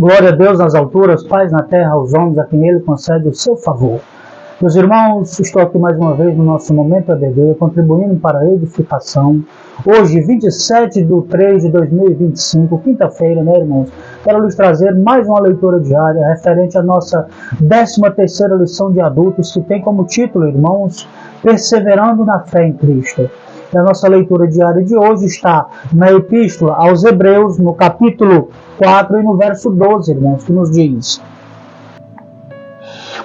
Glória a Deus nas alturas, paz na terra aos homens a quem Ele concede o seu favor. Meus irmãos, estou aqui mais uma vez no nosso Momento ABD, contribuindo para a edificação. Hoje, 27/3/2025, quinta-feira, né, irmãos? Quero lhes trazer mais uma leitura diária referente à nossa 13ª lição de adultos, que tem como título, irmãos, Perseverando na Fé em Cristo. E a nossa leitura diária de hoje está na Epístola aos Hebreus, no capítulo 4 e no verso 12, irmãos, que nos diz: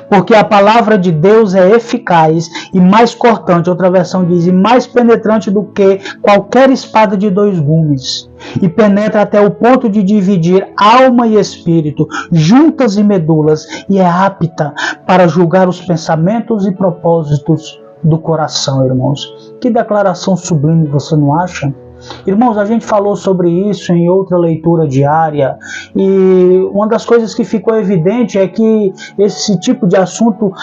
porque a palavra de Deus é eficaz e mais cortante, outra versão diz, e mais penetrante do que qualquer espada de 2 gumes, e penetra até o ponto de dividir alma e espírito, juntas e medulas, e é apta para julgar os pensamentos e propósitos do coração, irmãos. Que declaração sublime, você não acha? Irmãos, a gente falou sobre isso em outra leitura diária, e uma das coisas que ficou evidente é que esse tipo de assunto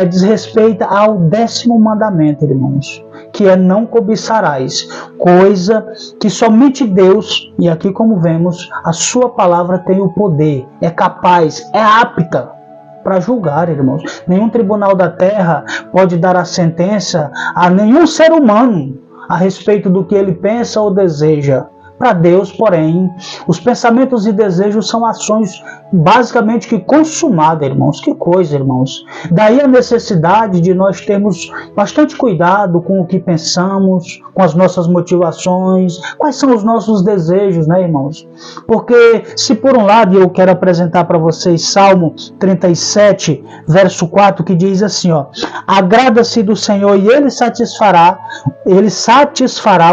diz respeito ao 10º mandamento, irmãos, que é não cobiçarás, coisa que somente Deus, e aqui como vemos, a sua palavra tem o poder, é capaz, é apta para julgar, irmãos. Nenhum tribunal da terra pode dar a sentença a nenhum ser humano a respeito do que ele pensa ou deseja. Para Deus, porém, os pensamentos e desejos são ações basicamente que consumadas, irmãos. Que coisa, irmãos. Daí a necessidade de nós termos bastante cuidado com o que pensamos, com as nossas motivações, quais são os nossos desejos, né, irmãos? Porque se por um lado eu quero apresentar para vocês Salmo 37, verso 4, que diz assim, ó: agrada-se do Senhor e Ele satisfará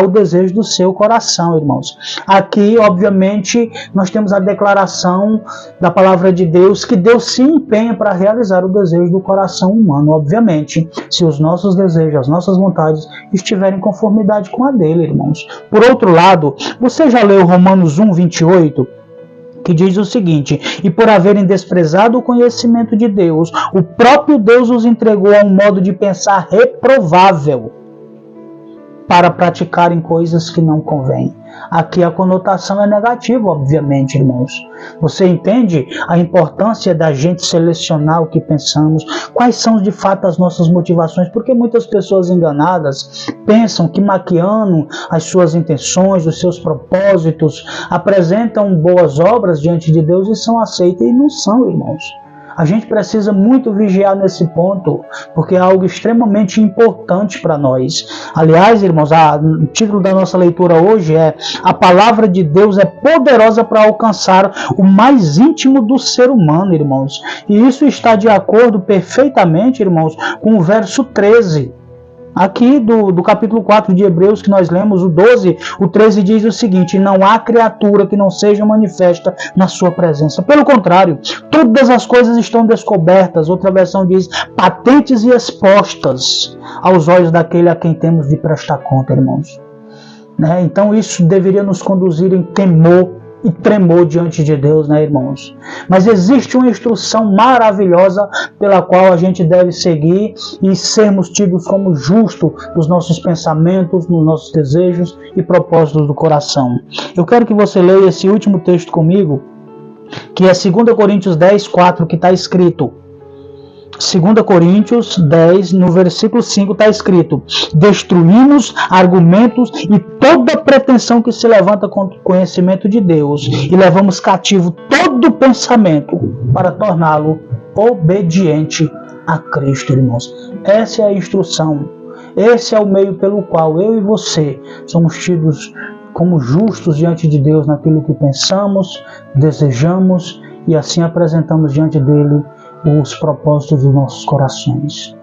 o desejo do seu coração, irmãos. Aqui, obviamente, nós temos a declaração da palavra de Deus, que Deus se empenha para realizar o desejo do coração humano, obviamente, se os nossos desejos, as nossas vontades estiverem em conformidade com a dele, irmãos. Por outro lado, você já leu Romanos 1:28? Que diz o seguinte: e por haverem desprezado o conhecimento de Deus, o próprio Deus os entregou a um modo de pensar reprovável, para praticarem coisas que não convêm. Aqui a conotação é negativa, obviamente, irmãos. Você entende a importância da gente selecionar o que pensamos? Quais são de fato as nossas motivações? Porque muitas pessoas enganadas pensam que, maquiando as suas intenções, os seus propósitos, apresentam boas obras diante de Deus e são aceitas, e não são, irmãos. A gente precisa muito vigiar nesse ponto, porque é algo extremamente importante para nós. Aliás, irmãos, o título da nossa leitura hoje é: a palavra de Deus é poderosa para alcançar o mais íntimo do ser humano, irmãos. E isso está de acordo perfeitamente, irmãos, com o verso 13. Aqui do capítulo 4 de Hebreus, que nós lemos, o 12, o 13 diz o seguinte: não há criatura que não seja manifesta na sua presença. Pelo contrário, todas as coisas estão descobertas. Outra versão diz, patentes e expostas aos olhos daquele a quem temos de prestar conta, irmãos. Então isso deveria nos conduzir em temor e tremor diante de Deus, né, irmãos? Mas existe uma instrução maravilhosa pela qual a gente deve seguir e sermos tidos como justos nos nossos pensamentos, nos nossos desejos e propósitos do coração. Eu quero que você leia esse último texto comigo, que é 2 Coríntios 10, 4, que está escrito. 2 Coríntios 10, no versículo 5, está escrito: destruímos argumentos e toda pretensão que se levanta contra o conhecimento de Deus, e levamos cativo todo pensamento para torná-lo obediente a Cristo, irmãos. Essa é a instrução, esse é o meio pelo qual eu e você somos tidos como justos diante de Deus naquilo que pensamos, desejamos, e assim apresentamos diante dele os propósitos dos nossos corações.